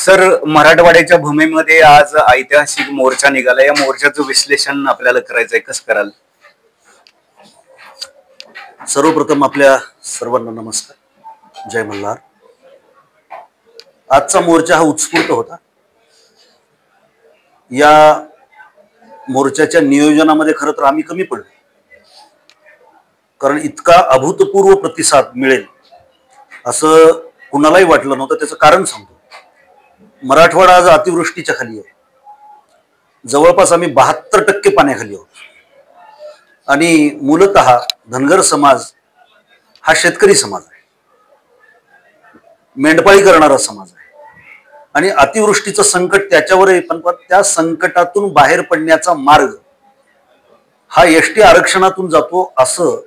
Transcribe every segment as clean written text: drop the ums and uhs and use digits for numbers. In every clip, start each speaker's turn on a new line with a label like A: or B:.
A: Sir, मराठवाड्याच्या भूमीमध्ये आज ऐतिहासिक मोर्चा निघाला. या मोर्चाचं विश्लेषण आपल्याला करायचंय, कसं कराल?
B: सर्वप्रथम आपल्या सर्वांना नमस्कार, जय मल्हार. आजचा मोर्चा हा उत्स्फूर्त होता. या मोर्चाच्या नियोजनामध्ये खरं तर आम्ही कमी पडलो, कारण इतका अभूतपूर्व प्रतिसाद मिळेल असं कुणालाही वाटलं नव्हतं. त्याचं कारण सांगतो. मराठवाडा आज अतिवृष्टीच्या खाली आहे. जवळपास आम्ही 72% पाण्याखाली आहोत. आणि मूलतः धनगर समाज हा शेतकरी समाज आहे, मेंढपाळी करणारा समाज आहे. आणि अतिवृष्टीचं संकट त्याच्यावर आहे. पण त्या संकटातून बाहेर पडण्याचा मार्ग हा एसटी आरक्षणातून जातो असं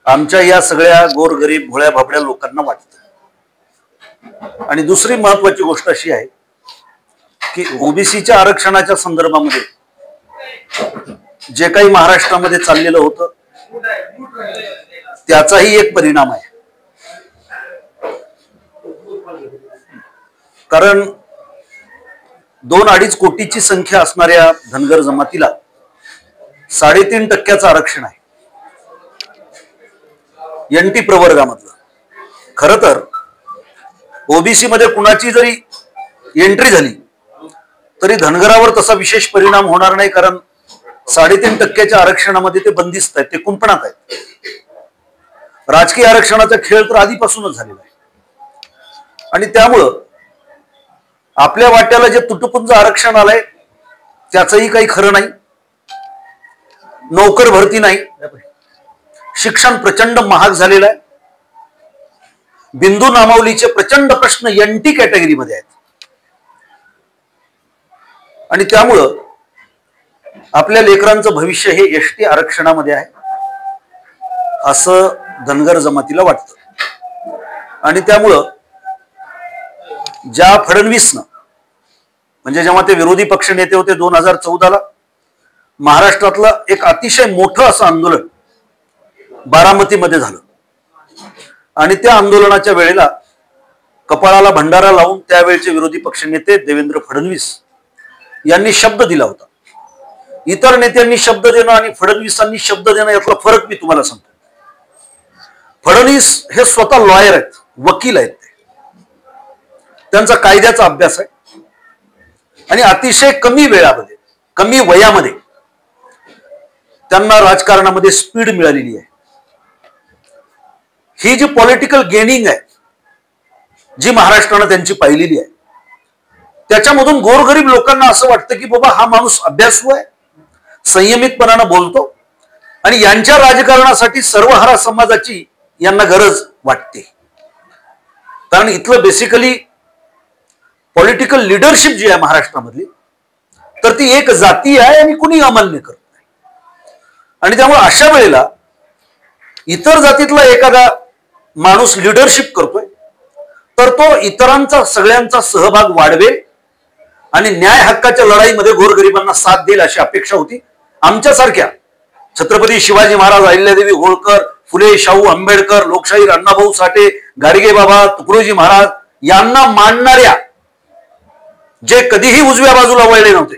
B: आमच्या या सगळ्या गोरगरीब भोळ्या भाबड्या लोकांना वाटतं. आणि दुसरी महत्वाची गोष्ट अशी आहे की ओबीसीच्या आरक्षणाच्या संदर्भामध्ये जे काही महाराष्ट्रामध्ये चाललेलं होतं त्याचाही एक परिणाम आहे. कारण 2-2.5 कोटीची संख्या असणाऱ्या धनगर जमातीला 3.5% आरक्षण आहे एनटी प्रवर्गामधलं. खर तर ओबीसी मध्ये कुणाची जरी एंट्री झाली तरी धनगरावर तसा विशेष परिणाम होणार नाही, कारण 3.5% आरक्षणामध्ये ते बंदिस्त आहेत, ते कुंपणात आहेत. राजकीय आरक्षणाचा खेळ तर आधीपासूनच झालेला आहे. आणि त्यामुळं आपल्या वाट्याला जे तुटपुंज आरक्षण आलंय त्याचंही काही खरं नाही. नोकर भरती नाही, शिक्षण प्रचंड महाग झालेलं आहे, बिंदू नामावलीचे प्रचंड प्रश्न एनटी कॅटेगरीमध्ये आहेत. आणि त्यामुळं आपल्या लेकरांचं भविष्य हे एसटी आरक्षणामध्ये आहे असं धनगर जमातीला वाटतं. आणि त्यामुळं ज्या फडणवीसनं, म्हणजे जेव्हा ते विरोधी पक्ष नेते होते 2014ला, महाराष्ट्रातलं एक अतिशय मोठं असं आंदोलन बारामतीमध्ये झालं. आणि त्या आंदोलनाच्या वेळेला कपाळाला भंडारा लावून त्यावेळेचे विरोधी पक्षनेते देवेंद्र फडणवीस यांनी शब्द दिला होता. इतर नेत्यांनी शब्द देणं आणि फडणवीसांनी शब्द देणं यातला फरक मी तुम्हाला सांगतो. फडणवीस हे स्वतः लॉयर आहेत, वकील आहेत. त्यांचा कायद्याचा अभ्यास आहे आणि अतिशय कमी वेळामध्ये, कमी वयामध्ये त्यांना राजकारणामध्ये स्पीड मिळालेली आहे. ही जी पॉलिटिकल गेनिंग आहे जी महाराष्ट्रानं त्यांची पाहिलेली आहे, त्याच्यामधून गोरगरीब लोकांना असं वाटतं की बाबा हा माणूस अभ्यासू आहे, संयमितपणानं बोलतो आणि यांच्या राजकारणासाठी सर्वहारा समाजाची यांना गरज वाटते. कारण इथलं बेसिकली पॉलिटिकल लिडरशिप जी आहे महाराष्ट्रामधली, तर ती एक जाती आहे आणि कुणी अमान्य करत नाही. आणि त्यामुळे अशा वेळेला इतर जातीतला एखादा माणूस लिडरशिप करतोय तर तो इतरांचा, सगळ्यांचा सहभाग वाढवेल आणि न्याय हक्काच्या लढाईमध्ये गोरगरिबांना साथ देईल अशी अपेक्षा होती. आमच्यासारख्या छत्रपती शिवाजी महाराज, अहिल्यादेवी होळकर, फुले शाहू आंबेडकर, लोकशाहीर अण्णाभाऊ साठे, गाडगे बाबा, तुकडोजी महाराज यांना मानणाऱ्या, जे कधीही उजव्या बाजूला वळले नव्हते.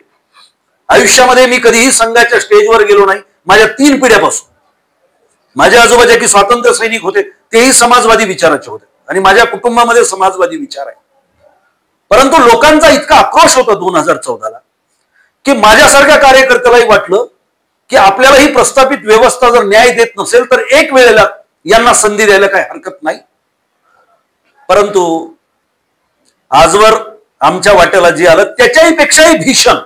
B: आयुष्यामध्ये मी कधीही संघाच्या स्टेजवर गेलो नाही. माझ्या 3 पिढ्यापासून माझे आजोबा जे की स्वातंत्र्य सैनिक होते तेही समाजवादी विचाराचे होते आणि माझ्या कुटुंबामध्ये समाजवादी विचार आहे. परंतु लोकांचा इतका आक्रोश होता 2014ला की माझ्यासारख्या कार्यकर्त्यालाही वाटलं की आपल्याला ही प्रस्थापित व्यवस्था जर न्याय देत नसेल तर एक वेळेला यांना संधी द्यायला काही हरकत नाही. परंतु आजवर आमच्या वाट्याला जे आलं त्याच्याही पेक्षाही भीषण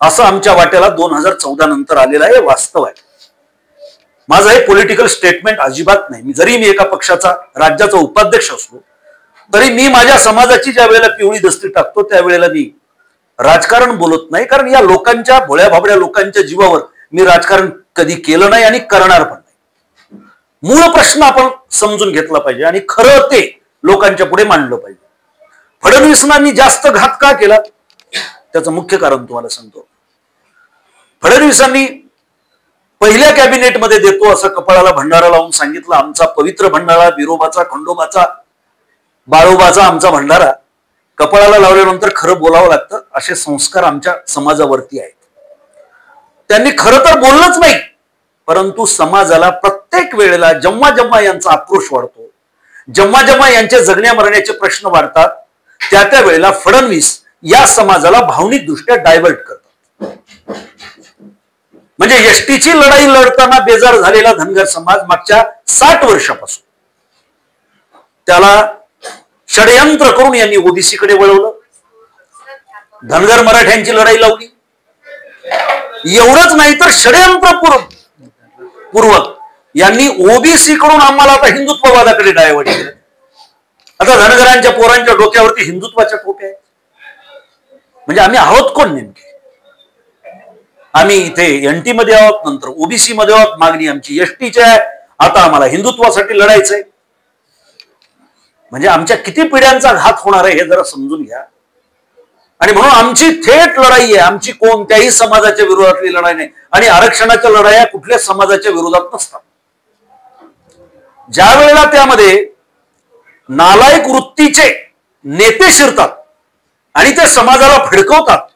B: असं आमच्या वाट्याला 2014 नंतर आलेलं आहे. वास्तव आहे. माझं हे पॉलिटिकल स्टेटमेंट अजिबात नाही. जरी मी एका पक्षाचा राज्याचा उपाध्यक्ष असलो तरी मी माझ्या समाजाची ज्या वेळेला पिवळी दस्ती टाकतो त्यावेळेला मी राजकारण बोलत नाही. कारण या लोकांच्या, भोळ्या भाबड्या लोकांच्या जीवावर मी राजकारण कधी केलं नाही आणि करणार पण नाही. मूळ प्रश्न आपण समजून घेतला पाहिजे आणि खरं ते लोकांच्या पुढे मांडलं पाहिजे. फडणवीसांनी जास्त घात का केला त्याचं मुख्य कारण तुम्हाला सांगतो. फडणवीसांनी पहिल्या कॅबिनेटमध्ये देतो असं कपाळाला भंडारा लावून सांगितलं, आमचा पवित्र भंडारा, विरोबाचा, खंडोबाचा, बाळोबाचा आमचा भंडारा कपाळाला लावल्यानंतर खरं बोलावं लागतं, असे संस्कार आमच्या समाजावरती आहेत. त्यांनी खरं तर बोललंच नाही, परंतु समाजाला प्रत्येक वेळेला जेव्हा जेव्हा यांचा आक्रोश वाढतो, जेव्हा जेव्हा यांचे जगण्या मरण्याचे प्रश्न वाढतात, त्या वेळेला फडणवीस या समाजाला भावनिक दृष्ट्या डायव्हर्ट करतात. म्हणजे एसटीची लढाई लढताना बेजार झालेला धनगर समाज मागच्या 60 वर्षापासून त्याला षडयंत्र करून यांनी ओबीसी कडे वळवलं. धनगर मराठ्यांची लढाई लावली. एवढंच नाही तर षडयंत्रपूर्वक यांनी ओबीसी कडून आम्हाला आता हिंदुत्ववादाकडे डायव्हर्ट केलं. आता धनगरांच्या पोरांच्या डोक्यावरती हिंदुत्वाच्या टोप्या आहेत. म्हणजे आम्ही आहोत कोण नेमके? आम्ही इथे एनटी मध्ये आहोत, नंतर ओबीसी मध्ये आहोत, मागणी आमची एसटीची आहे, आता आम्हाला हिंदुत्वासाठी लढायचंय. म्हणजे आमच्या किती पिढ्यांचा घात होणार आहे हे जरा समजून घ्या. आणि म्हणून आमची थेट लढाई आहे, आमची कोणत्याही समाजाच्या विरोधातली लढाई नाही. आणि आरक्षणाच्या लढाया कुठल्याच समाजाच्या विरोधात नसतात. ज्या वेळेला त्यामध्ये नालायक वृत्तीचे नेते शिरतात आणि ते समाजाला फडकवतात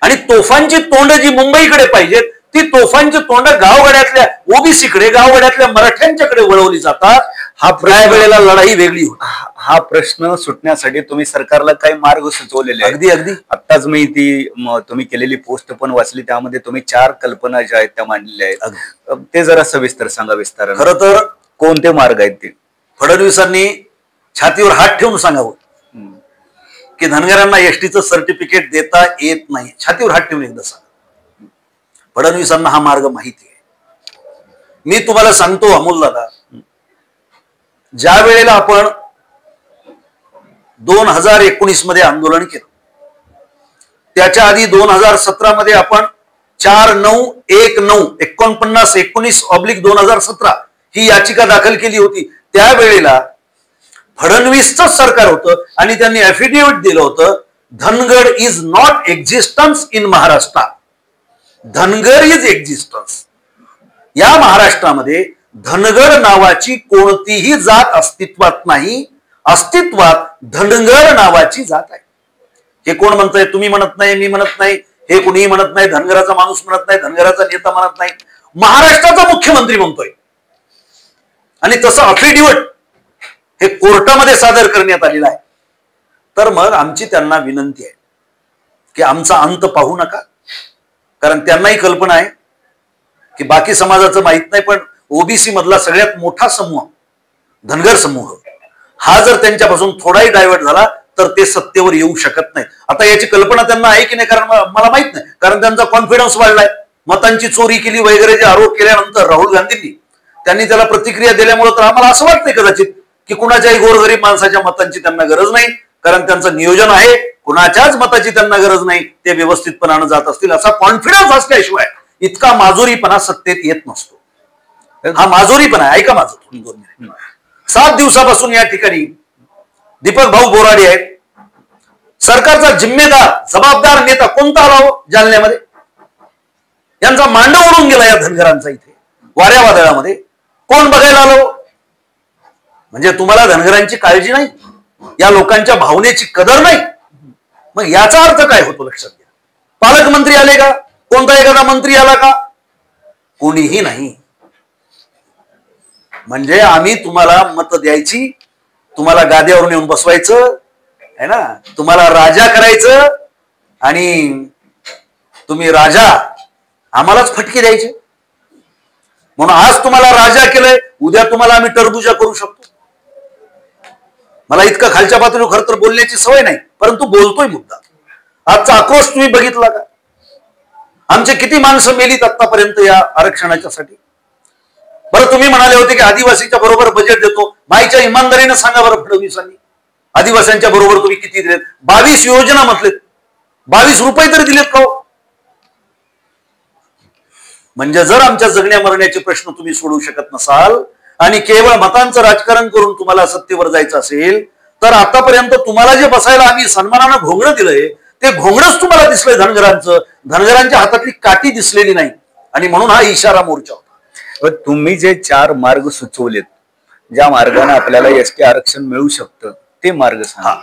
B: आणि तोफांची तोंड जी मुंबईकडे पाहिजेत ती तोफांची तोंड गावगाड्यातल्या ओबीसीकडे, गावगाड्यातल्या मराठ्यांच्याकडे वळवली जातात, हा वेळेला लढाई वेगळी होती.
A: हा प्रश्न सुटण्यासाठी तुम्ही सरकारला काही मार्ग सुचवलेले आहेत?
B: अगदी अगदी.
A: आत्ताच मी तुम्ही केलेली पोस्ट पण वाचली, त्यामध्ये तुम्ही 4 कल्पना ज्या आहेत त्या मांडलेल्या आहेत. ते जरा सविस्तर सांगा, विस्तार.
B: खरं तर
A: कोणते मार्ग आहेत ते?
B: फडणवीसांनी छातीवर हात ठेवून सांगावं की धनगरांना एसटीचं सर्टिफिकेट देता येत नाही. छातीवर हात ठेवून एकदा सांगा. फडणवीसांना हा मार्ग माहिती आहे. मी तुम्हाला सांगतो अमोल दादा, ज्या वेळेला आपण 2019 मध्ये आंदोलन केलं, त्याच्या आधी 2017 मध्ये आपण 4919/2017 ही याचिका दाखल केली होती. त्यावेळेला फडणवीसचं सरकार होतं आणि त्यांनी ऍफिडेव्हिट दिलं होतं, Dhangar is not existence in Maharashtra, Dhangar is existence. या महाराष्ट्रामध्ये धनगर नावाची कोणतीही जात अस्तित्वात नाही, अस्तित्वात धनगर नावाची जात आहे. हे कोण म्हणतंय? तुम्ही म्हणत नाही, मी म्हणत नाही, हे कुणीही म्हणत नाही, धनगराचा माणूस म्हणत नाही, धनगराचा नेता म्हणत नाही, महाराष्ट्राचा मुख्यमंत्री म्हणतोय. आणि तसं अफिडेव्हिट हे कोर्टामध्ये सादर करण्यात आलेलं आहे. तर मग आमची त्यांना विनंती आहे की आमचा अंत पाहू नका, कारण त्यांनाही कल्पना आहे की बाकी समाजाचं माहित नाही, पण ओबीसी मधला सगळ्यात मोठा समूह धनगर समूह हा जर त्यांच्यापासून थोडाही डायव्हर्ट झाला तर ते सत्तेवर येऊ शकत नाही. आता याची कल्पना त्यांना आहे की नाही, कारण मला माहित नाही, कारण त्यांचा कॉन्फिडन्स वाढलाय. मतांची चोरी केली वगैरे जे आरोप केल्यानंतर राहुल गांधींनी त्यांनी त्याला प्रतिक्रिया दिल्यामुळे तर आम्हाला असं वाटतंय कदाचित की कुणाच्याही गोरगरीब माणसाच्या मतांची त्यांना गरज नाही, कारण त्यांचं नियोजन आहे, कुणाच्याच मताची त्यांना गरज नाही, ते व्यवस्थितपणानं जात असतील असा कॉन्फिडन्स असल्याशिवाय इतका माजुरीपणा सत्तेत येत नसतो. हा माजुरीपणा आहे. ऐका माझं 2 मिनिट. 7 दिवसापासून या ठिकाणी दीपक भाऊ बोराडे आहेत. सरकारचा जिम्मेदार जबाबदार नेता कोणता आला हो जालन्यामध्ये? यांचा मांडव उडून गेला या धनगरांचा इथे वाऱ्या वादळामध्ये. कोण बघायला आलो? म्हणजे तुम्हाला धनगरांची काळजी नाही, या लोकांच्या भावनेची कदर नाही. मग याचा अर्थ काय होतो लक्षात घ्या. पालकमंत्री आले का? कोणता एखादा मंत्री आला का? कोणीही नाही. म्हणजे आम्ही तुम्हाला मत द्यायची, तुम्हाला गाद्यावर येऊन बसवायचं है ना, तुम्हाला राजा करायचं आणि तुम्ही राजा आम्हालाच फटके द्यायचे. म्हणून आज तुम्हाला राजा केलंय, उद्या तुम्हाला आम्ही टरबुजा करू शकतो. मला इतकं खालच्या पातळीवर खरं तर बोलण्याची सवय नाही, परंतु बोलतोय मुद्दा. आजचा आक्रोश तुम्ही बघितला का? आमचे किती माणसं मेलीत आतापर्यंत या आरक्षणाच्यासाठी. बरं, तुम्ही म्हणाले होते की आदिवासीच्या बरोबर बजेट देतो. माईच्या इमानदारीनं सांगा बरं फडणवीसांनी, आदिवासींच्या बरोबर तुम्ही किती दिलेत? 22 योजना म्हटलेत, 22 रुपये तरी दिलेत का हो? म्हणजे जर आमच्या जगण्या मरण्याचे प्रश्न तुम्ही सोडवू शकत नसाल आणि केवळ मतांचं राजकारण करून तुम्हाला सत्तेवर जायचं असेल, तर आतापर्यंत तुम्हाला जे बसायला आम्ही सन्मानानं घोंगडं दिलंय ते घोंगडच तुम्हाला दिसलंय धनगरांचं. धनगरांच्या हातातली काठी दिसलेली नाही. आणि म्हणून हा इशारा मोर्चा होता.
A: तुम्ही जे 4 मार्ग सुचवलेत, ज्या मार्गाने आपल्याला एसटी आरक्षण मिळू शकतं, ते मार्ग सांगा.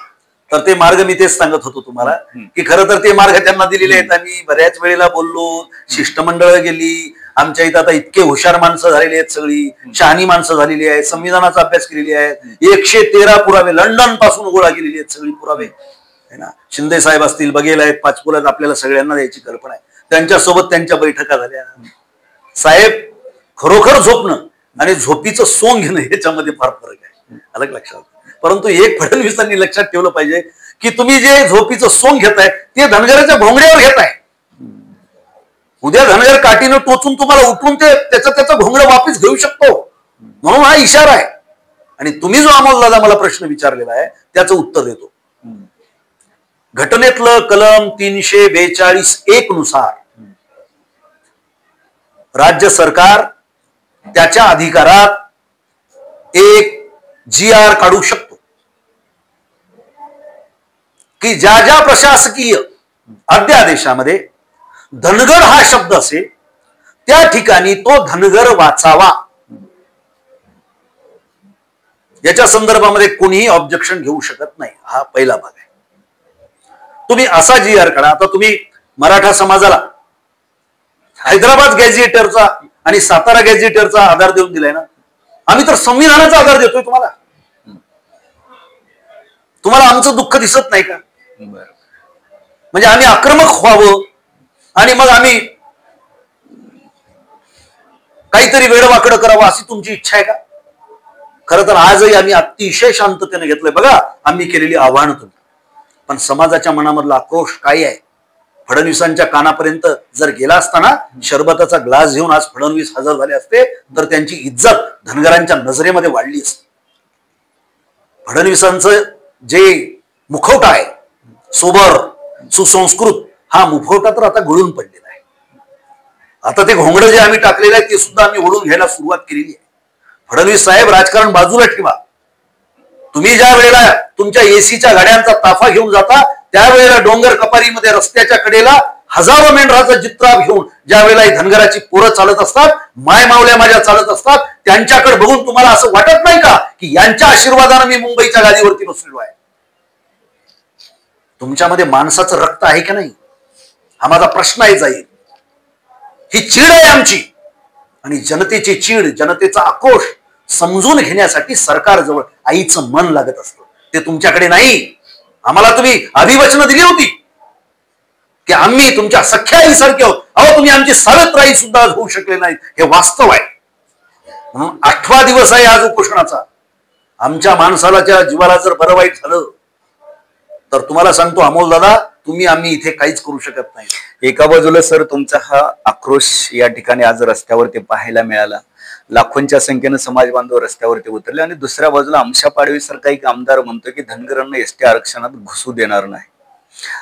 B: तर ते मार्ग मी तेच सांगत होतो तुम्हाला की खरं तर ते मार्ग त्यांना दिलेले आहेत. आम्ही बऱ्याच वेळेला बोललो, शिष्टमंडळ गेली, आमच्या इथं आता इतके हुशार माणसं झालेली आहेत, सगळी शहाणी माणसं झालेली आहेत, संविधानाचा अभ्यास केलेली आहे, 113 पुरावे लंडन पासून गोळा केलेली आहेत सगळी पुरावे है ना. शिंदे साहेब असतील, बघेल आहेत, पाचपुल आहेत, आपल्याला सगळ्यांना द्यायची कल्पना आहे. त्यांच्यासोबत त्यांच्या बैठका झाल्या. साहेब, खरोखर झोपणं आणि झोपीचं सोंग घेणं याच्यामध्ये फार फरक आहे, अलग लक्षात. परंतु एक फडणवीसांनी लक्षात ठेवलं पाहिजे की तुम्ही जे झोपीचं सोंग घेताय ते धनगराच्या भोंगड्यावर घेताय. उद्या धनगर काठीनं टोचून तुम्हाला उठून ते त्याचं भोंगडं वापस घेऊ शकतो, म्हणून हा इशारा आहे. आणि तुम्ही जो अमोल दादा मला प्रश्न विचारलेला आहे त्याचं उत्तर देतो. घटनेतलं कलम 342(1) नुसार राज्य सरकार त्याच्या अधिकारात एक GR काढू शकतो की ज्या ज्या प्रशासकीय अध्यादेशामध्ये धनगर हा शब्द असेल त्या ठिकाणी तो धनगर वाचावा. याच्या संदर्भामध्ये कोणीही ऑब्जेक्शन घेऊ शकत नाही. हा पहिला भाग आहे. तुम्ही असा GR काढा. आता तुम्ही मराठा समाजाला हैदराबाद गॅझेटरचा आणि सातारा गॅझेटरचा आधार देऊन दिलाय ना. आम्ही तर संविधानाचा आधार देतोय तुम्हाला. तुम्हाला आमचं दुःख दिसत नाही का? म्हणजे आम्ही आक्रमक व्हावं आणि मग आम्ही काहीतरी वेडवाकडं करावं अशी तुमची इच्छा आहे का? खरं तर आजही आम्ही अतिशय शांततेने घेतलंय. बघा, आम्ही केलेली आव्हानं तुम्ही. पण समाजाच्या मनामधला आक्रोश काय आहे? फडणवीसांच्या कानापर्यंत जर गेला असताना शरबताचा ग्लास घेऊन आज फडणवीस हजर झाले असते तर त्यांची इज्जत धनगरांच्या नजरेमध्ये वाढली असते. फडणवीसांचं जे मुखवटा आहे सोबर सुसंस्कृत, हा मुखवटा तर आता गळून पडलेला आहे. आता ते घोंगडं जे आम्ही टाकलेलं आहे ते सुद्धा आम्ही ओढून घ्यायला सुरुवात केलेली आहे. फडणवीस साहेब, राजकारण बाजूला ठेवा. तुम्ही ज्या वेळेला तुमच्या एसीच्या गाड्यांचा ताफा घेऊन जाता त्यावेळेला डोंगर कपारीमध्ये रस्त्याच्या कडेला हजारो मेंढराचा जित्राब घेऊन ज्या वेळेला धनगराची पोरं चालत असतात, माय मावल्या माझ्या चालत असतात, त्यांच्याकडे बघून तुम्हाला असं वाटत नाही का की यांच्या आशीर्वादाने मी मुंबईच्या गादीवरती बसलेलो आहे? तुमच्यामध्ये माणसाचं रक्त आहे का नाही? हा माझा प्रश्न आहे. जाईल ही चीड आहे आमची, आणि जनतेची चीड, जनतेचा आक्रोश समजून घेण्यासाठी सरकारजवळ आईचं मन लागत असतं. ते तुमच्याकडे नाही. आम्हाला तुम्ही अभिवचनं दिली होती की आम्ही तुमच्या सख्या आईसारखे आहोत. अहो, तुम्ही आमची सावित्राई सुद्धा होऊ शकले नाही, हे वास्तव आहे. म्हणून 8वा दिवस आहे आज उपोषणाचा. आमच्या माणसाला जीवाला जर बरं वाईट झालं तर तुम्हाला सांगतो अमोल दादा, तुम्ही आम्ही इथे काहीच करू शकत नाही.
A: एका बाजूला सर तुमचा हा आक्रोश या ठिकाणी आज रस्त्यावरती पाहायला मिळाला, लाखोंच्या संख्येनं समाज बांधव रस्त्यावरती उतरले, आणि दुसऱ्या बाजूला आमशा पाडवी सारखा एक आमदार म्हणतो की धनगरांना एसटी आरक्षणात घुसू देणार नाही,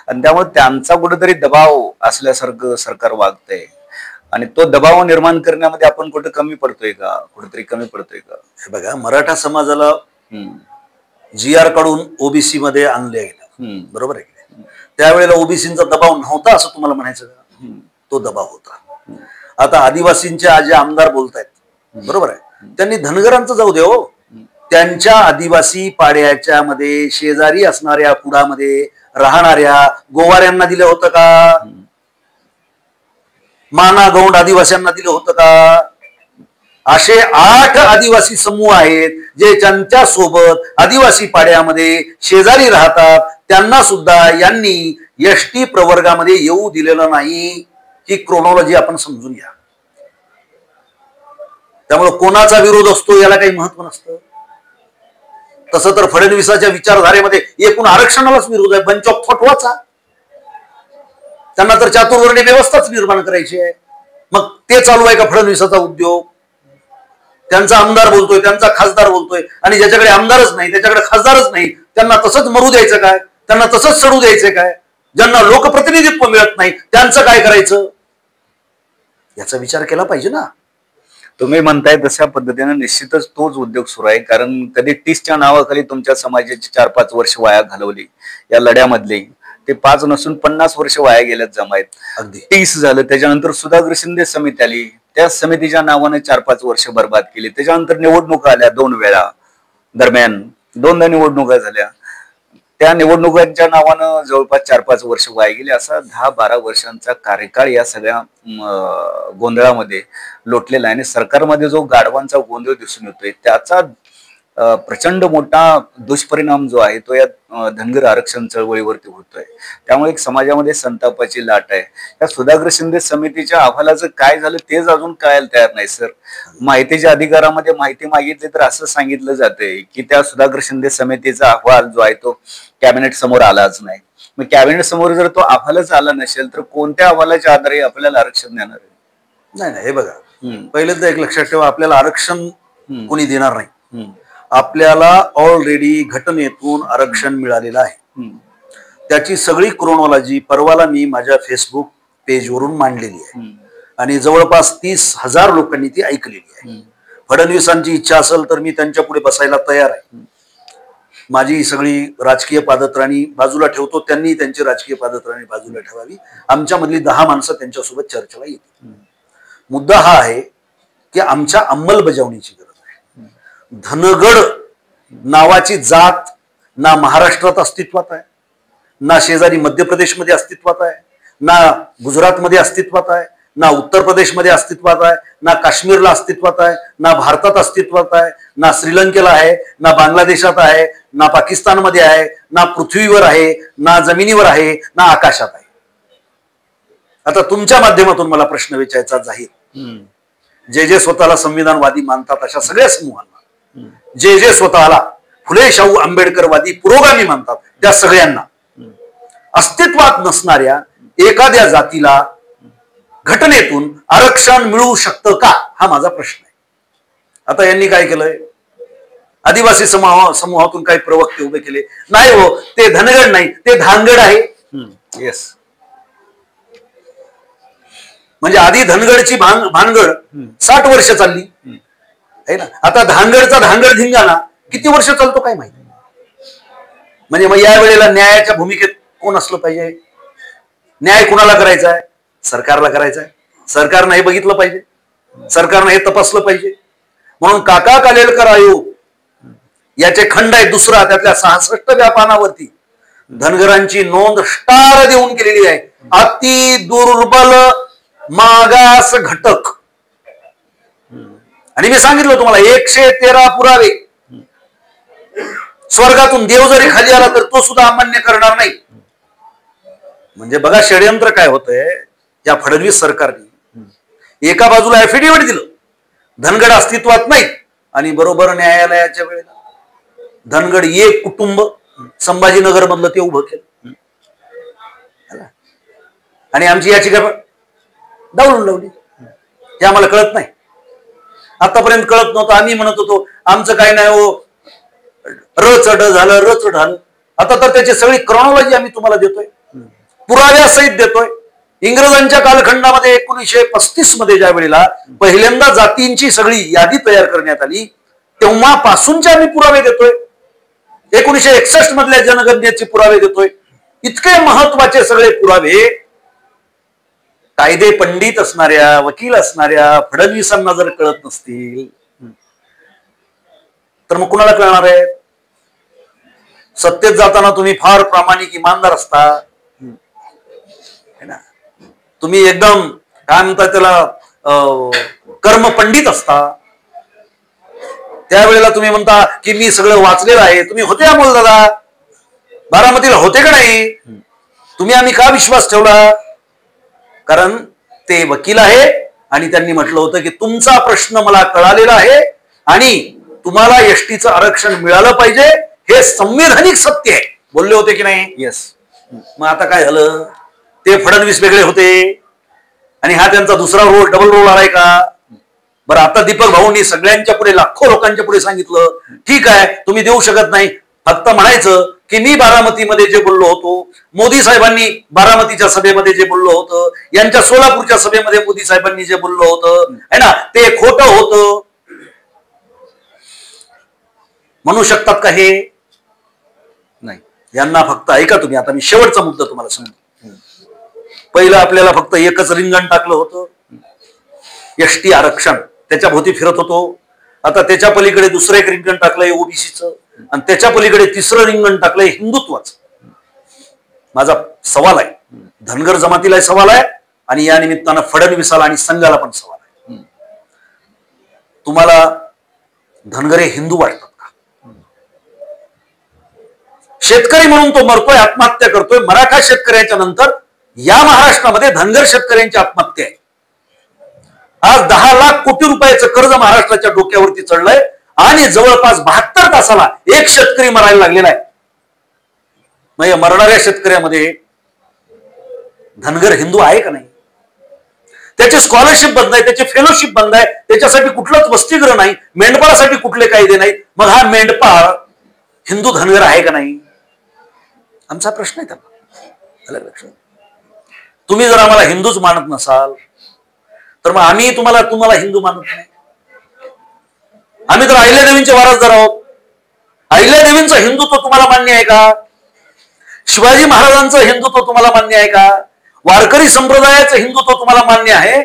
A: आणि त्यामुळे त्यांचा कुठेतरी दबाव असल्यासारखं सरकार वागतंय. आणि तो दबाव निर्माण करण्यामध्ये आपण कुठे कमी पडतोय का? कुठेतरी कमी पडतोय का?
B: हे बघा, मराठा समाजाला GR काढून ओबीसी मध्ये आणले गेलं, बरोबर आहे. त्यावेळेला ओबीसीचा दबाव नव्हता असं तुम्हाला म्हणायचं का? तो दबाव होता. आता आदिवासींचे जे आमदार बोलतायत, बरोबर आहे, त्यांनी धनगरांचं जाऊ दे हो, त्यांच्या आदिवासी पाड्याच्या मध्ये शेजारी असणाऱ्या कुडामध्ये राहणाऱ्या गोवाऱ्यांना दिलं होतं का? माना गौंड आदिवासींना दिलं होतं का? असे 8 आदिवासी समूह आहेत जे त्यांच्या सोबत आदिवासी पाड्यामध्ये शेजारी राहतात. त्यांना सुद्धा यांनी एसटी प्रवर्गामध्ये येऊ दिलेलं नाही. ही क्रोनॉलॉजी आपण समजून घ्या. त्यामुळे कोणाचा विरोध असतो याला काही महत्व नसतं. तसं तर फडणवीसाच्या विचारधारेमध्ये एकूण आरक्षणालाच विरोध आहे. बंच ऑफ फटवाचा. त्यांना तर चातुर्वर्णी व्यवस्थाच निर्माण करायची आहे. मग ते चालू आहे का फडणवीसाचा उद्योग? त्यांचा आमदार बोलतोय, त्यांचा खासदार बोलतोय, आणि ज्याच्याकडे आमदारच नाही, त्याच्याकडे खासदारच नाही, त्यांना तसंच मरू द्यायचं काय? त्यांना तसंच सडू द्यायचं काय? ज्यांना लोकप्रतिनिधित्व मिळत नाही त्यांचं काय करायचं? याचा विचार केला पाहिजे ना.
A: तुम्ही म्हणताय तशा पद्धतीने निश्चितच तोच उद्योग सुरू आहे. कारण कधी 30च्या नावाखाली तुमच्या समाजाची 4-5 वर्ष वाया घालवली या लढ्यामधली, ते 5 नसून 50 वर्ष वाया गेल्यात जमायत.
B: अगदी
A: 30 झालं. त्याच्यानंतर सुधाकर शिंदे समिती आली, त्या समितीच्या नावाने 4-5 वर्ष बर्बाद केली. त्याच्यानंतर निवडणुका आल्या 2 वेळा, दरम्यान 2दा निवडणुका झाल्या. त्या निवडणुकांच्या नावानं जवळपास 4-5 वर्ष वाया गेली. असा 10-12 वर्षांचा कार्यकाळ या सगळ्या गोंधळामध्ये लोटलेला आहे. आणि सरकारमध्ये जो गाढवांचा गोंधळ दिसून येतोय त्याचा प्रचंड मोठा दुष्परिणाम जो आहे तो या धनगर आरक्षण चळवळीवरती होतोय. त्यामुळे एक समाजामध्ये संतापाची लाट आहे. या सुधाकर शिंदे समितीच्या अहवालाचं काय झालं तेच अजून कळायला तयार नाही सर. माहितीच्या अधिकारामध्ये माहिती मागितली तर असं सांगितलं जातंय की त्या सुधाकर शिंदे समितीचा अहवाल जो आहे तो कॅबिनेट समोर आलाच नाही. मग कॅबिनेट समोर जर तो अहवालच आला नसेल तर कोणत्या अहवालाच्या आधारे आपल्याला आरक्षण देणार आहे?
B: नाही नाही, हे बघा, पहिल्यांदा एक लक्षात ठेवा, आपल्याला आरक्षण कोणी देणार नाही. आपल्याला ऑलरेडी घटनेतून आरक्षण मिळालेलं आहे. त्याची सगळी क्रोनॉलॉजी परवाला मी माझ्या फेसबुक पेजवरून मांडलेली आहे आणि जवळपास 30,000 लोकांनी ती ऐकलेली आहे. फडणवीसांची इच्छा असेल तर मी त्यांच्या पुढे बसायला तयार आहे. माझी सगळी राजकीय पादत्राणी बाजूला ठेवतो, त्यांनी त्यांची राजकीय पादत्राणी बाजूला ठेवावी. आमच्यामधली 10 माणसं त्यांच्यासोबत चर्चेला येतील. मुद्दा हा आहे की आमच्या अंमलबजावणीची गरज आहे. धनगड नावाची जात ना महाराष्ट्रात अस्तित्वात आहे, ना शेजारी मध्य प्रदेशमध्ये अस्तित्वात आहे, ना गुजरातमध्ये अस्तित्वात आहे, ना उत्तर प्रदेशमध्ये अस्तित्वात आहे, ना काश्मीरला अस्तित्वात आहे, ना भारतात अस्तित्वात आहे, ना श्रीलंकेला आहे, ना बांगलादेशात आहे, ना पाकिस्तानमध्ये आहे, ना पृथ्वीवर आहे, ना जमिनीवर आहे, ना आकाशात आहे. आता तुमच्या माध्यमातून मला प्रश्न विचारायचा जाहीर, जे स्वतःला संविधानवादी मानतात अशा सगळ्या समूहांना, जे स्वतःला फुले शाहू आंबेडकरवादी पुरोगामी मानतात त्या सगळ्यांना, अस्तित्वात नसणाऱ्या एखाद्या जातीला घटनेतून आरक्षण मिळू शकतं का, हा माझा प्रश्न आहे. आता यांनी काय केलंय, आदिवासी समूहातून काही प्रवक्ते उभे केले. नाही हो, ते धनगड नाही, ते धांगड आहे.
A: येस,
B: म्हणजे आधी धनगडची भानगड 60 वर्ष चालली आहे ना. आता धांगडचा धांगड धिंगाणा किती वर्ष चालतो काय माहिती. म्हणजे मग या वेळेला न्यायाच्या भूमिकेत कोण असलं पाहिजे? न्याय कुणाला करायचा आहे? सरकारला करायचा आहे. सरकारनं हे बघितलं पाहिजे, सरकारनं हे तपासलं पाहिजे. म्हणून काका कालेलकर आयोग याचे खंड आहे दुसरा, त्यातल्या 66व्या पानावरती धनगरांची नोंद स्टार देऊन केलेली आहे. अति दुर्बल मागास घटक. आणि मी सांगितलं तुम्हाला 113 पुरावे. स्वर्गातून देव जरी खाली आला तर तो सुद्धा अमान्य करणार नाही. म्हणजे बघा षडयंत्र काय होतंय. या फडणवीस सरकारने एका बाजूला ऍफिडेव्हिट दिलं, धनगड अस्तित्वात नाही, आणि बरोबर न्यायालयाच्या वेळेला धनगड एक कुटुंब संभाजीनगर मधलं ते उभं केलं आणि आमची याचिका डावलून लावली. हे आम्हाला कळत नाही, आतापर्यंत कळत नव्हतं. आम्ही म्हणत होतो आमचं काय नाही हो, रचड झालं रचड झालं. आता तर त्याची सगळी क्रॉनॉलॉजी आम्ही तुम्हाला देतोय, पुराव्यासहित देतोय. इंग्रजांच्या कालखंडामध्ये 1935 मध्ये ज्या वेळेला पहिल्यांदा जातींची सगळी यादी तयार करण्यात आली तेव्हापासूनचे आम्ही पुरावे देतोय. 1961 मधल्या जनगणनेचे पुरावे देतोय. इतके महत्वाचे सगळे पुरावे कायदे पंडित असणाऱ्या, वकील असणाऱ्या फडणवीसांना जर कळत नसतील तर मग कुणाला कळणार आहे? सत्तेत जाताना तुम्ही फार प्रामाणिक इमानदार असता है ना, तुम्ही एकदम काय म्हणतात त्याला कर्मपंडित असता. त्यावेळेला तुम्ही म्हणता की मी सगळं वाचलेलं आहे. तुम्ही होते अमोल दादा, बारामतीला होते का नाही? तुम्ही आम्ही का विश्वास ठेवला? कारण ते वकील आहे आणि त्यांनी म्हटलं होतं की तुमचा प्रश्न मला कळालेला आहे आणि तुम्हाला एसटीचं आरक्षण मिळालं पाहिजे, हे संवैधानिक सत्य आहे, बोलले होते की नाही?
A: येस.
B: मग आता काय झालं? ते फडणवीस वेगळे होते आणि हा त्यांचा दुसरा रोल, डबल रोल आलाय का? बरं, आता दीपक भाऊंनी सगळ्यांच्या पुढे, लाखो लोकांच्या पुढे सांगितलं ठीक आहे तुम्ही देऊ शकत नाही, फक्त म्हणायचं की मी बारामतीमध्ये जे बोललो होतो, मोदी साहेबांनी बारामतीच्या सभेमध्ये जे बोललो होतं, यांच्या सोलापूरच्या सभेमध्ये मोदी साहेबांनी जे बोललो होतं है ना, ते खोटं होतं. म्हणू शकतात का हे? नाही. यांना फक्त ऐका तुम्ही, आता मी शेवटचा मुद्दा तुम्हाला सांगतो. पहिलं आपल्याला फक्त एकच रिंगण टाकलं होतं, एसटी आरक्षण, त्याच्या भोवती फिरत होतो. आता त्याच्या पलीकडे दुसरं एक रिंगण टाकलंय ओबीसीचं. आणि त्याच्या पलीकडे तिसरं रिंगण टाकलंय हिंदुत्वाचं. माझा सवाल आहे, धनगर जमातीला सवाल आहे आणि या निमित्तानं फडणवीसाला आणि संघाला पण सवाल आहे. तुम्हाला धनगर हे हिंदू वाटतात का? शेतकरी म्हणून तो मरतोय, आत्महत्या करतोय. मराठा शेतकऱ्याच्या नंतर या महाराष्ट्रामध्ये धनगर शेतकऱ्यांची आत्महत्या आहे. आज 10 लाख कोटी रुपयाचं कर्ज महाराष्ट्राच्या डोक्यावरती चढलंय आणि जवळपास 72 तासाला एक शेतकरी मरायला लागलेला आहे. मग या मरणाऱ्या शेतकऱ्यामध्ये धनगर हिंदू आहे का नाही? त्याची स्कॉलरशिप बंद आहे, त्याची फेलोशिप बंद आहे, त्याच्यासाठी कुठलंच वसतिगृह नाही, मेंढपाळासाठी कुठले कायदे नाही. मग हा मेंढपाळ हिंदू धनगर आहे का नाही? आमचा प्रश्न आहे त्याला. तुम्ही जर आम्हाला हिंदूच मानत नसाल तर मग आम्ही तुम्हाला हिंदू मानत नाही. आम्ही तर अहिल्यादेवींचे वारसदार आहोत. अहिल्यादेवींचं हिंदुत्व तुम्हाला मान्य आहे का? शिवाजी महाराजांचं हिंदुत्व तुम्हाला मान्य आहे का? वारकरी संप्रदायाचं हिंदुत्व तुम्हाला मान्य आहे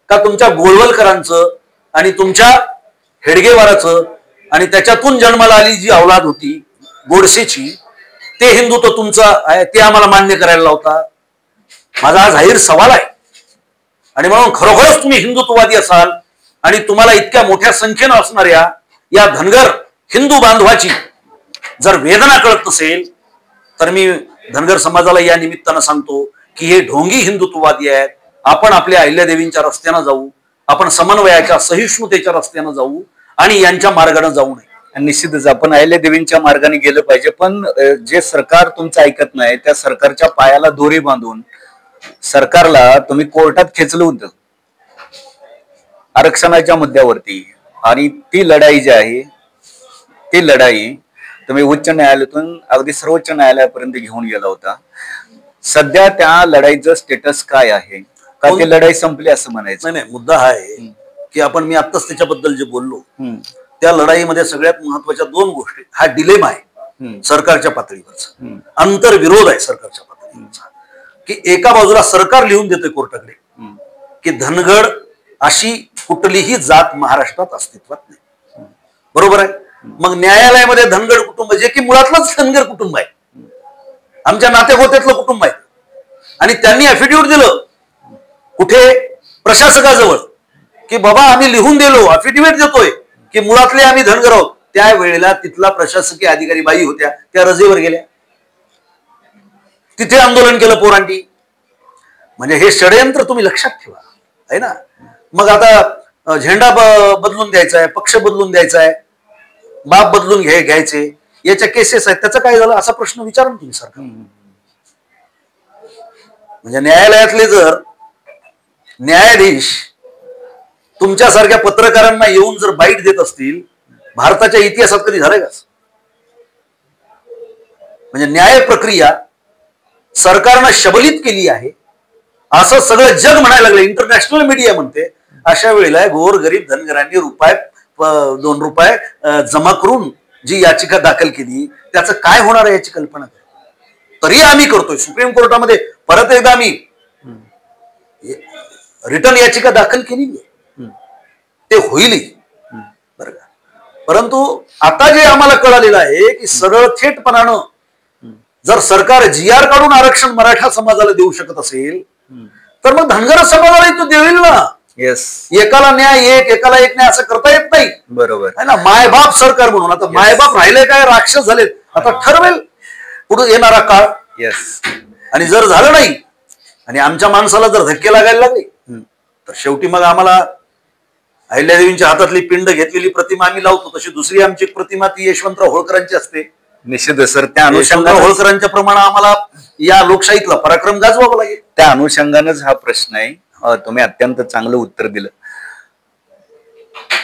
B: का? तुमच्या गोळवलकरांचं आणि तुमच्या हेडगेवाराचं आणि त्याच्यातून जन्माला आली जी औलाद होती गोडसेची, ते हिंदुत्व तुमचं आहे, ते आम्हाला मान्य करायला लावता. माझा हा जाहीर सवाल आहे. आणि म्हणून खरोखरच तुम्ही हिंदुत्ववादी असाल आणि तुम्हाला इतक्या मोठ्या संख्येनं असणाऱ्या या धनगर हिंदू बांधवाची जर वेदना कळत नसेल तर मी धनगर समाजाला या निमित्तानं सांगतो की हे ढोंगी हिंदुत्ववादी आहेत. आपण आपल्या अहिल्यादेवींच्या रस्त्यानं जाऊ, आपण समन्वयाच्या सहिष्णुतेच्या रस्त्यानं जाऊ आणि यांच्या मार्गाने जाऊ नये.
A: निश्चितच आपण अहिल्यादेवींच्या मार्गाने गेलं पाहिजे. पण जे सरकार तुमचं ऐकत नाही त्या सरकारच्या पायाला दोरी बांधून सरकारला तुम्ही कोर्टात खेचलं होतं आरक्षणाच्या मुद्द्यावरती, आणि ती लढाई जी आहे ती लढाई तुम्ही उच्च न्यायालयातून अगदी सर्वोच्च न्यायालयापर्यंत घेऊन गेला होता. सध्या त्या लढाईचं स्टेटस काय आहे? का ती लढाई संपली असं म्हणायचं?
B: नाही, मुद्दा हा आहे की मी आत्ताच त्याच्याबद्दल जे बोललो त्या लढाईमध्ये सगळ्यात महत्वाच्या 2 गोष्टी. हा डिलेमा आहे सरकारच्या पातळीवरचा, आंतरविरोध आहे सरकारच्या पातळीवरचा, की एका बाजूला सरकार लिहून देतोय कोर्टाकडे की धनगर अशी कुठलीही जात महाराष्ट्रात अस्तित्वात नाही. बरोबर आहे. मग न्यायालयामध्ये धनगर कुटुंब जे की मुळातलंच धनगर कुटुंब आहे, आमच्या नातेगोत्यातलं कुटुंब आहे, आणि त्यांनी अफिडेव्हिट दिलं कुठे? प्रशासकाजवळ, की बाबा आम्ही लिहून दिलो, अफिडेव्हिट देतोय की मुळातले आम्ही धनगर आहोत. त्यावेळेला तिथला प्रशासकीय अधिकारी बाई होत्या, त्या रजेवर गेल्या. तिथे आंदोलन केलं पोरांनी. म्हणजे हे षडयंत्र तुम्ही लक्षात ठेवा, आहे ना. मग आता झेंडा बदलून द्यायचा आहे, पक्ष बदलून द्यायचा आहे, बाप बदलून घ्यायचे, याच्या केसेस आहेत. त्याचं काय झालं असा प्रश्न विचारा तुम्ही सरकार. म्हणजे न्यायालयातले जर न्यायाधीश तुमच्यासारख्या पत्रकारांना येऊन जर बाईट देत असतील, भारताच्या इतिहासात कधी झालंय का? म्हणजे न्याय प्रक्रिया सरकारनं शबलित केली आहे असं सगळं जग म्हणायला लागलं, इंटरनॅशनल मीडिया म्हणते. अशा वेळेला गोरगरीब धनगरांनी ₹2 जमा करून जी याचिका दाखल केली त्याचं काय होणार आहे याची कल्पना करा. तरी आम्ही करतोय सुप्रीम कोर्टामध्ये परत एकदा आम्ही रिटर्न याचिका दाखल केलेली आहे, ते होईल बरं का. परंतु आता जे आम्हाला कळालेलं आहे की सरळ थेटपणानं जर सरकार GR काढून आरक्षण मराठा समाजाला देऊ शकत असेल तर मग धनगर समाजाला तो देईल ना.
A: येस,
B: एकाला न्याय एकाला एक न्याय असं करता येत नाही.
A: बरोबर
B: आहे ना. मायबाप सरकार म्हणून आता मायबाप राहिले काय, राक्षस झालेत. आता ठरवेल पुढे येणारा काळ.
A: येस.
B: आणि जर झालं नाही आणि आमच्या माणसाला जर धक्के लागायला लागले तर शेवटी मग आम्हाला अहिल्यादेवींच्या हातातली पिंड घेतलेली प्रतिमा आम्ही लावतो, तशी दुसरी आमची प्रतिमा ती यशवंतराव होळकरांची असते.
A: निश्चित सर, त्या
B: अनुषंगाने होळकरांच्या प्रमाणे आम्हाला या लोकशाहीतला पराक्रम गाजवावा लागेल.
A: त्या अनुषंगानेच हा प्रश्न आहे. तुम्ही अत्यंत चांगलं उत्तर दिलं.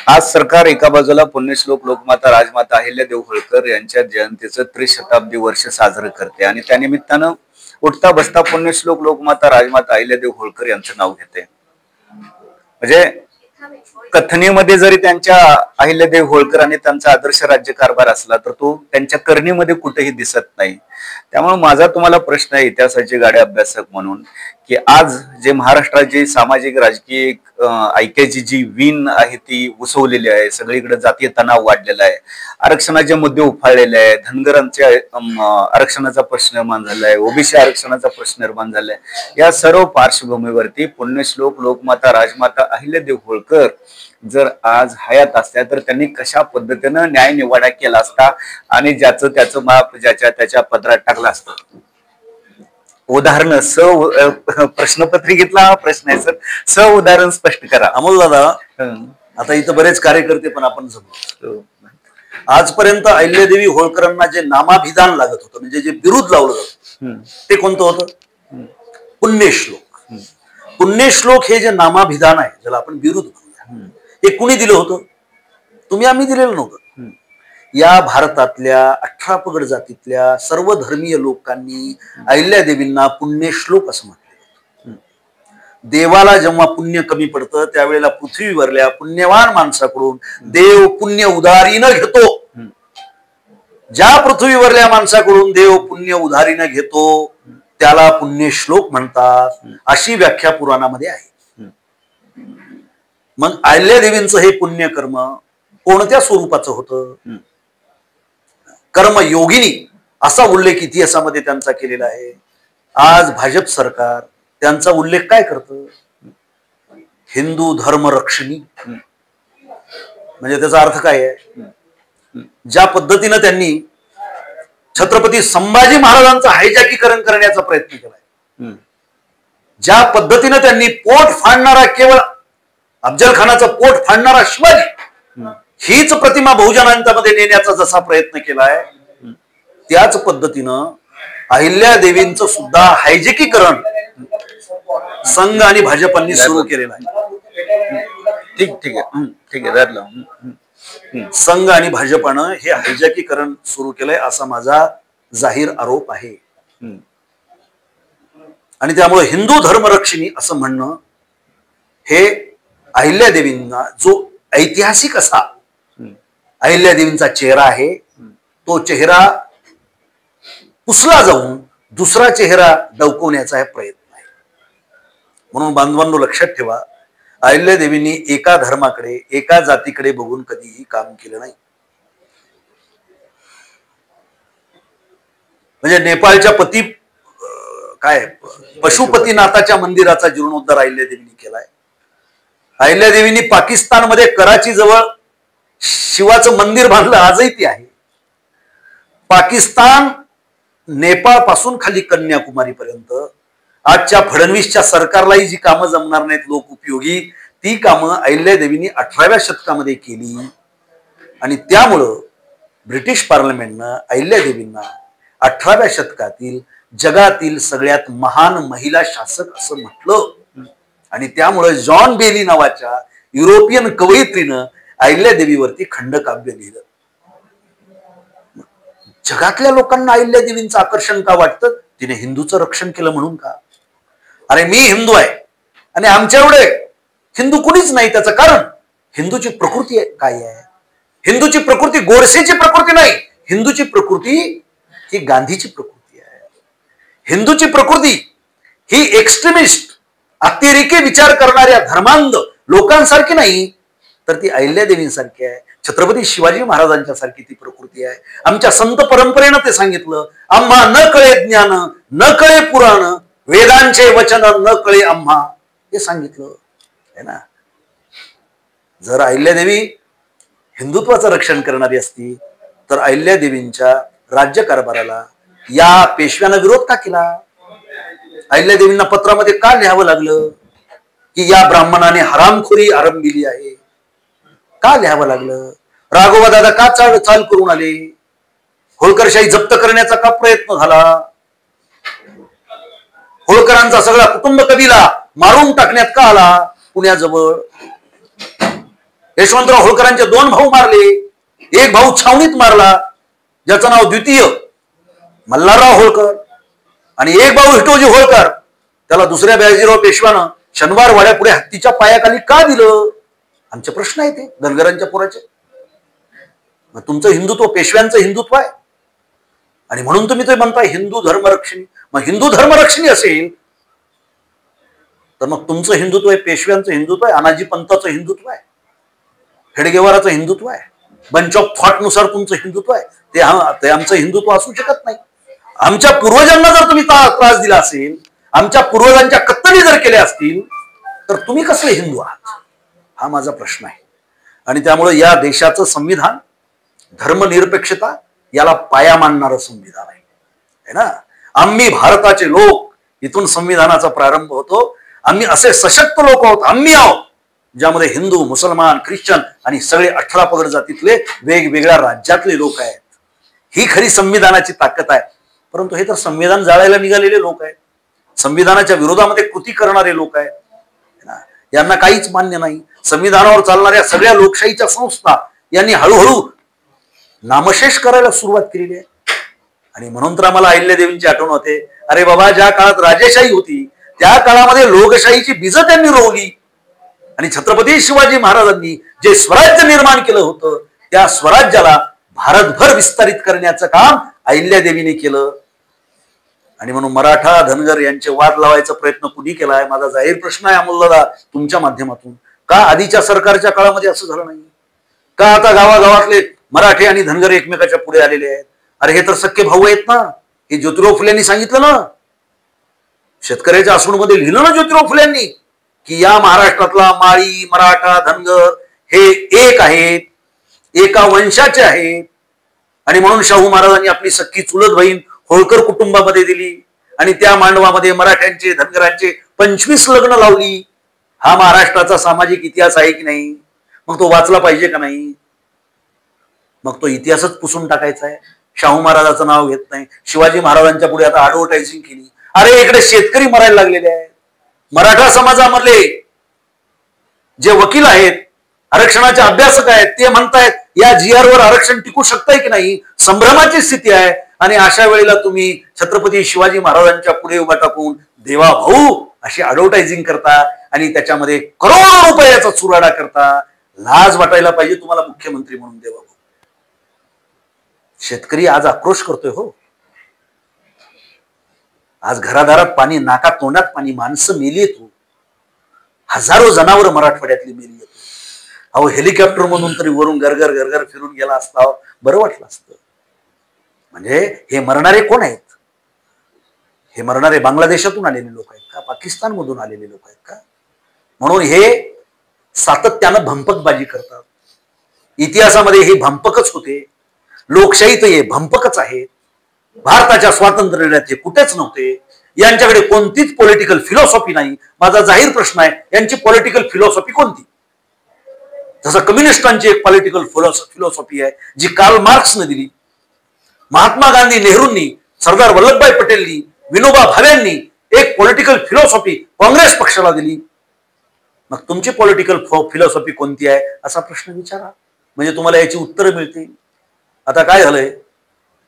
A: आज सरकार एका बाजूला पुण्यश्लोक लोकमाता राजमाता अहिल्यादेवी होळकर यांच्या जयंतीचं 300 वर्ष साजरं करते आणि त्या निमित्तानं उठता बसता पुण्यश्लोक लोकमाता राजमाता अहिल्यादेवी होळकर यांचं नाव घेते. म्हणजे कथनेमध्ये जरी त्यांच्या अहिल्यादेवी होळकर आणि त्यांचा आदर्श राज्यकारभार असला तर तो त्यांच्या करणीमध्ये कुठेही दिसत नाही. त्यामुळे माझा तुम्हाला प्रश्न आहे इतिहासाचे गाडे अभ्यासक म्हणून, की आज जे महाराष्ट्राची सामाजिक राजकीय ऐक्याची जी वीण आहे ती उसवलेली आहे, सगळीकडे जातीय तणाव वाढलेला आहे, आरक्षणाचे मुद्दे उफाळलेले आहे, धनगरांच्या आरक्षणाचा प्रश्न निर्माण झालाय, ओबीसी आरक्षणाचा प्रश्न निर्माण झालाय, या सर्व पार्श्वभूमीवरती पुण्यश्लोक लोकमाता राजमाता अहिल्यादेवी होळकर जर आज हयात असत्या तर त्यांनी कशा पद्धतीनं न्याय निवाडा केला असता आणि ज्याचं त्याचं माप ज्याच्या त्याच्या पदरात टाकलं असतं. उदाहरण प्रश्नपत्रिकेतला हा प्रश्न आहे सर, उदाहरण स्पष्ट करा.
B: अमोल दादा, आता इथं बरेच कार्यकर्ते पण आपण समजतो, आजपर्यंत अहिल्यादेवी होळकरांना जे नामाभिधान लागत होतं, म्हणजे जे बिरुद लावलं जातं, ते कोणतं होतं? पुण्यश्लोक. पुण्यश्लोक हे जे नामाभिधान आहे, ज्याला आपण बिरुद म्हणूया, हे कुणी दिलं होतं? तुम्ही आम्ही दिलेलं नव्हतं. या भारतातल्या 18 पगड जातीतल्या सर्व धर्मीय लोकांनी अहिल्यादेवींना पुण्यश्लोक असं म्हटलं. देवाला जेव्हा पुण्य कमी पडतं त्यावेळेला पृथ्वीवरल्या पुण्यवान माणसाकडून देव पुण्य उधारीनं घेतो. ज्या पृथ्वीवरल्या माणसाकडून देव पुण्य उधारीनं घेतो त्याला पुण्यश्लोक म्हणतात, अशी व्याख्या पुराणामध्ये आहे. मग अहिल्यादेवींचं हे पुण्यकर्म कोणत्या स्वरूपाचं होतं? कर्मयोगिनी असा उल्लेख इतिहासामध्ये त्यांचा केलेला आहे. आज भाजप सरकार त्यांचा उल्लेख काय करतं? हिंदू धर्म रक्षणी. म्हणजे त्याचा अर्थ काय आहे? ज्या पद्धतीनं त्यांनी छत्रपती संभाजी महाराजांचं हायजॅकीकरण करण्याचा प्रयत्न केलाय, ज्या पद्धतीनं त्यांनी पोट फाडणारा, केवळ अफजल खानाचं पोट फाडणारा शिवाजी हीच प्रतिमा बहुजनांमध्ये नेण्याचा जसा प्रयत्न केलाय, त्याच पद्धतीनं अहिल्यादेवींचं सुद्धा हायजॅकीकरण संघ आणि भाजपांनी सुरू केलेलं आहे.
A: ठीक आहे धरलं.
B: संघ आणि भाजपानं हे हायजॅकीकरण सुरू केलंय असा माझा जाहीर आरोप आहे. आणि त्यामुळे हिंदू धर्मरक्षिणी असं म्हणणं हे अहिल्यादेवींना, जो ऐतिहासिक असा अहिल्यादेवींचा चेहरा आहे, तो चेहरा पुसला जाऊन दुसरा चेहरा डवकवण्याचा प्रयत्न आहे. म्हणून बांधवांनो लक्षात ठेवा, अहिल्यादेवींनी एका धर्माकडे, एका जातीकडे बघून कधीही काम केलं नाही. म्हणजे नेपाळच्या पशुपतीनाथाच्या मंदिराचा जीर्णोद्धार अहिल्यादेवींनी केलाय. अहिल्यादेवींनी पाकिस्तानमध्ये कराची जवळ शिवाचं मंदिर बांधलं, आजही ते आहे. पाकिस्तान नेपाळ पासून खाली कन्याकुमारी पर्यंत आजच्या फडणवीसच्या सरकारलाही जी कामं जमणार नाहीत लोक उपयोगी, ती कामं अहिल्यादेवींनी 18व्या शतकामध्ये केली. आणि त्यामुळं ब्रिटिश पार्लमेंटनं अहिल्यादेवींना 18व्या शतकातील जगातील सगळ्यात महान महिला शासक असं म्हटलं. आणि त्यामुळे जॉन बेली नावाच्या युरोपियन कवयित्रीनं अहिल्यादेवीवरती खंडकाव्य लिहिलं. जगातल्या लोकांना अहिल्यादेवींचं आकर्षण का वाटतं? तिने हिंदूचं रक्षण केलं म्हणून का? अरे मी हिंदू आहे आणि आमच्या एवढे हिंदू कुणीच नाही. त्याचं कारण हिंदूची प्रकृती काय आहे? हिंदूची प्रकृती गोडसेची प्रकृती नाही. हिंदूची प्रकृती ही गांधीची प्रकृती आहे. हिंदूची प्रकृती ही एक्स्ट्रीमिस्ट, अतिरेकी विचार करणाऱ्या धर्मांध लोकांसारखी नाही, तर ती अहिल्यादेवींसारखी आहे. छत्रपती शिवाजी महाराजांच्या सारखी ती प्रकृती आहे. आमच्या संत परंपरेनं ते सांगितलं, आम्हा न कळे ज्ञान, न कळे पुराण, वेदांचे वचन न कळे आम्हा, हे सांगितलं आहे ना. जर अहिल्यादेवी हिंदुत्वाचं रक्षण करणारी असती तर अहिल्यादेवींच्या राज्यकारभाराला या पेशव्यानं विरोध का केला? अहिल्यादेवींना पत्रामध्ये का लिहावं लागलं की या ब्राह्मणाने हरामखोरी आरंभिली आहे? का लिहावं लागलं? राघोबा दादा का चाल करून आले? होळकरशाही जप्त करण्याचा का प्रयत्न झाला? होळकरांचा सगळा कुटुंब कबिला मारून टाकण्यात का आला? पुण्याजवळ यशवंतराव होळकरांचे 2 भाऊ मारले. एक भाऊ छावणीत मारला, ज्याचं नाव द्वितीय मल्हारराव होळकर, आणि एक भाऊ हिटोजी होळकर, त्याला दुसऱ्या बयाजीराव पेशवानं शनिवार वाड्यापुढे हत्तीच्या पायाखाली का दिलं? आमचे प्रश्न आहे ते धनगरांच्या पोराचे. मग तुमचं हिंदुत्व पेशव्यांचं हिंदुत्व आहे? आणि म्हणून तुम्ही ते म्हणताय हिंदू धर्मरक्षणी. मग हिंदू धर्मरक्षणी असेल तर मग तुमचं हिंदुत्व आहे पेशव्यांचं हिंदुत्व आहे, अनाजी पंताचं हिंदुत्व आहे, हेडगेवाराचं हिंदुत्व आहे, बंच ऑफ थॉट नुसार तुमचं हिंदुत्व आहे. ते आमचं हिंदुत्व असू शकत नाही. आमच्या पूर्वजांना जर तुम्ही त्रास दिला असेल, आमच्या पूर्वजांच्या कत्तली जर केल्या असतील, तर तुम्ही कसले हिंदू आहात, हा माझा प्रश्न आहे. आणि त्यामुळे या देशाचं संविधान धर्मनिरपेक्षता याला पाया मानणारं संविधान आहे ना. आम्ही भारताचे लोक, इथून संविधानाचा प्रारंभ होतो. आम्ही असे सशक्त लोक आहोत, आम्ही आहोत ज्यामध्ये हिंदू, मुसलमान, ख्रिश्चन आणि सगळे 18 पगड जातीतले वेगवेगळ्या राज्यातले लोक आहेत. ही खरी संविधानाची ताकद आहे. परंतु हे तर संविधान जाळायला निघालेले लोक आहेत, संविधानाच्या विरोधामध्ये कृती करणारे लोक आहेत. यांना काहीच मान्य नाही. संविधानावर चालणाऱ्या सगळ्या लोकशाहीच्या संस्था यांनी हळूहळू नामशेष करायला सुरुवात केलेली आहे. आणि म्हणून तर आम्हाला अहिल्यादेवींची आठवण होते. अरे बाबा, ज्या काळात राजेशाही होती त्या काळामध्ये लोकशाहीची बीज त्यांनी रोवली. आणि छत्रपती शिवाजी महाराजांनी जे स्वराज्य निर्माण केलं होतं त्या स्वराज्याला भारतभर विस्तारित करण्याचं काम अहिल्यादेवीने केलं. आणि म्हणून मराठा धनगर यांचे वाद लावायचा प्रयत्न कुणी केलाय? माझा जाहीर प्रश्न आहे अमोलदादा तुमच्या माध्यमातून, का आधीच्या सरकारच्या काळामध्ये असं झालं नाही? का आता गावागावातले मराठे आणि धनगर एकमेकाच्या पुढे आलेले आहेत? अरे हे तर सख्खे भाऊ आहेत ना. हे ज्योतिराव फुल्यांनी सांगितलं ना, शेतकऱ्याच्या आसूडमध्ये लिहिलं ना ज्योतिराव फुल्यांनी की या महाराष्ट्रातला माळी, मराठा, धनगर हे एक आहेत, एका वंशाचे आहेत. आणि म्हणून शाहू महाराजांनी आपली सख्खी चुलत बहीण होळकर कुटुंबामध्ये दिली आणि त्या मांडवामध्ये मराठ्यांचे, धनगरांचे 25 लग्न लावली. हा महाराष्ट्राचा सामाजिक इतिहास आहे की नाही? मग तो वाचला पाहिजे का नाही? मग तो इतिहासच पुसून टाकायचा आहे. शाहू महाराजाचं नाव घेत नाही. शिवाजी महाराजांच्या पुढे आता ऍडव्हर्टायझिंग केली. अरे इकडे शेतकरी मरायला लागलेले आहेत. मराठा समाजामधले जे वकील आहेत, आरक्षणाचे अभ्यासक आहेत, ते म्हणतायत या GR वर आरक्षण टिकू शकतंय की नाही, संभ्रमाची स्थिती आहे. आणि अशा वेळेला तुम्ही छत्रपती शिवाजी महाराजांच्या पुढे उभा टाकून देवा भाऊ अशी ऍडव्हर्टायझिंग करता आणि त्याच्यामध्ये करोडो रुपयाचा चुराडा करता. लाज वाटायला पाहिजे तुम्हाला मुख्यमंत्री म्हणून देवा भाऊ. शेतकरी आज आक्रोश करतोय हो. आज घरादारात पाणी, नाकात तोंडात पाणी, माणसं मेली येतो, हजारो जनावर मराठवाड्यातली मेली येतो. अहो हेलिकॉप्टर मधून तरी वरून गरगर गरगर फिरून गेला असता बरं वाटलं असतं. म्हणजे हे मरणारे कोण आहेत? हे मरणारे बांगलादेशातून आलेले लोक आहेत का? पाकिस्तान मधून आलेले लोक आहेत का? म्हणून हे सातत्यानं भंपकबाजी करतात. इतिहासामध्ये हे भंपकच होते. लोकशाही तर हे भंपकच आहे. भारताच्या स्वातंत्र्य लढ्यात हे कुठेच नव्हते. यांच्याकडे कोणतीच पॉलिटिकल फिलॉसॉफी नाही. माझा जाहीर प्रश्न आहे, यांची पॉलिटिकल फिलॉसॉफी कोणती? जसं कम्युनिस्टांची एक पॉलिटिकल फिलॉसॉफी आहे जी कार्ल मार्क्सने दिली, महात्मा गांधी, नेहरूंनी, सरदार वल्लभभाई पटेलनी, विनोबा भावेंनी एक पॉलिटिकल फिलॉसॉफी काँग्रेस पक्षाला दिली. मग तुमची पॉलिटिकल फिलॉसॉफी कोणती आहे असा प्रश्न विचारा, म्हणजे तुम्हाला याची उत्तरं मिळतील. आता काय झालंय,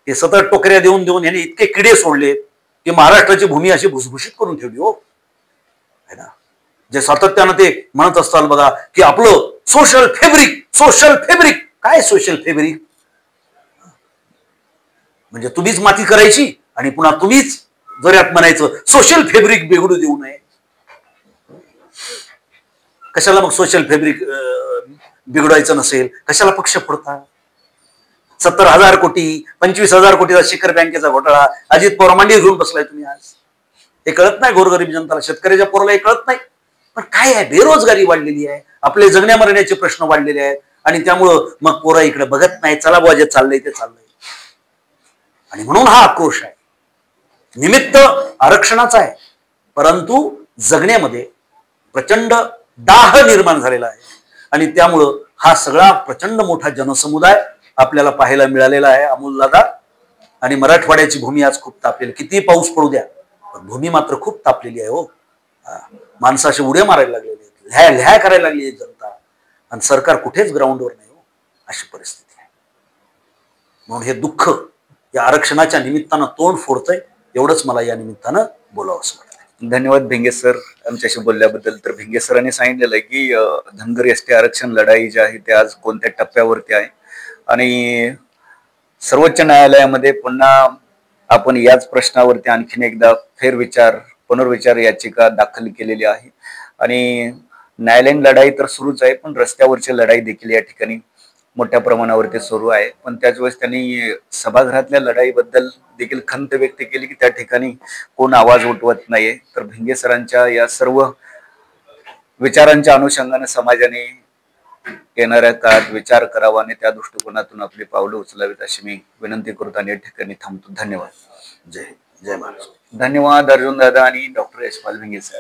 B: हे सतत टोकऱ्या देऊन देऊन यांनी इतके किडे सोडले की महाराष्ट्राची भूमी अशी भुसभुशीत करून ठेवली हो, है ना. जे सातत्यानं ते म्हणत असतात बघा की आपलं सोशल फॅब्रिक, सोशल फॅब्रिक. काय सोशल फॅब्रिक? म्हणजे तुम्हीच माती करायची आणि पुन्हा तुम्हीच जोऱ्यात म्हणायचं सोशल फॅब्रिक बिघडू देऊ नये. कशाला मग सोशल फॅब्रिक बिघडायचं नसेल कशाला पक्ष फोडता? 70,000 कोटी 25,000 कोटीचा शिखर बँकेचा घोटाळा अजित पवार मांडी घेऊन बसलाय तुम्ही आज. हे कळत नाही गोरगरीब जनताला, शेतकऱ्याच्या पोराला हे कळत नाही. पण काय आहे, बेरोजगारी वाढलेली आहे, आपले जगण्या मरण्याचे प्रश्न वाढलेले आहेत आणि त्यामुळं मग पोरं इकडे बघत नाही. चला बुवा जे चाललंय ते चाललंय. आणि म्हणून हा आक्रोश आहे. निमित्त आरक्षणाचा आहे, परंतु जगण्यामध्ये प्रचंड दाह निर्माण झालेला आहे आणि त्यामुळं हा सगळा प्रचंड मोठा जनसमुदाय आपल्याला पाहायला मिळालेला आहे अमोलदादा. आणि मराठवाड्याची भूमी आज खूप तापलेली, किती पाऊस पडू द्या पण भूमी मात्र खूप तापलेली आहे हो. माणसं अशी उड्या मारायला लागलेली आहेत, ल्ह्या करायला लागली आहे जनता आणि सरकार कुठेच ग्राउंडवर नाही हो, अशी परिस्थिती आहे. म्हणून हे दुःख या आरक्षणाच्या निमित्तानं तोंड फोडतंय, एवढंच मला या निमित्तानं बोलावं असं वाटतं.
A: धन्यवाद भिंगे सर आमच्याशी बोलल्याबद्दल. तर भिंगे सरांनी सांगितलेलं आहे की धनगर एसटी आरक्षण लढाई जी आहे ते आज कोणत्या टप्प्यावरती आहे आणि सर्वोच्च न्यायालयामध्ये पुन्हा आपण याच प्रश्नावरती आणखीन एकदा पुनर्विचार याचिका दाखल केलेली आहे आणि न्यायालयीन लढाई तर सुरूच आहे, पण रस्त्यावरची लढाई देखील या ठिकाणी मोठ्या प्रमाणावरती सुरू आहे. पण त्याच वेळेस त्यांनी सभागृहातल्या लढाईबद्दल देखील खंत व्यक्त केली की त्या ठिकाणी कोण आवाज उठवत नाहीये. तर भिंगे सरांच्या या सर्व विचारांच्या अनुषंगाने समाजाने येणाऱ्या काळात विचार करावा आणि त्या दृष्टिकोनातून आपली पावलं उचलावीत अशी मी विनंती करतो आणि या ठिकाणी थांबतो. धन्यवाद.
B: जय हिंद, जय महाराष्ट्र.
A: धन्यवाद अर्जुन दादा आणि डॉक्टर यशपाल भिंगे सर.